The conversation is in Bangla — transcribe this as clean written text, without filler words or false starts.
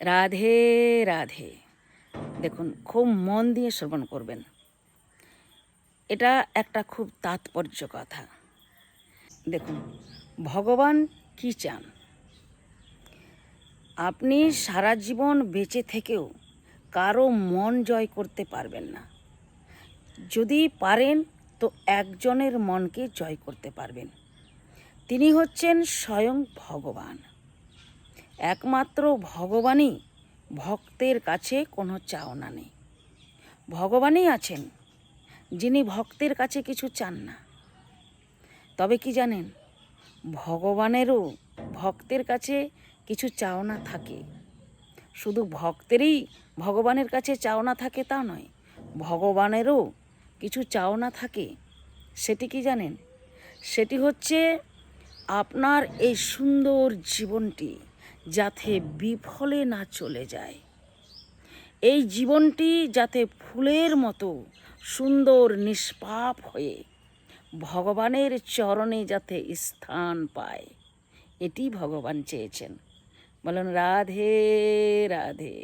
রাধে রাধে। দেখুন, খুব মন দিয়ে শ্রবণ করবেন। এটা একটা খুব তাৎপর্য কথা। দেখুন, ভগবান কি চান? আপনি সারা জীবন বেঁচে থেকেও কারো মন জয় করতে পারবেন না। যদি পারেন তো একজনের মনকে জয় করতে পারবেন। তিনি হচ্ছেন স্বয়ং ভগবান। একমাত্র ভগবানই ভক্তের কাছে কোনো চাওনা নেই। ভগবানই আছেন যিনি ভক্তের কাছে কিছু চান না। তবে কি জানেন, ভগবানেরও ভক্তের কাছে কিছু চাওনা থাকে। শুধু ভক্তেরই ভগবানের কাছে চাওনা থাকে তা নয়, ভগবানেরও কিছু চাওনা থাকে। সেটি কি জানেন? সেটি হচ্ছে আপনার এই সুন্দর জীবনটি যাতে বিফলে না চলে যায়, এই জীবনটি যাতে ফুলের মতো সুন্দর নিষ্পাপ হয়ে ভগবানের চরণে যাতে স্থান পায়, এটি ভগবান চেয়েছেন। বলুন রাধে রাধে।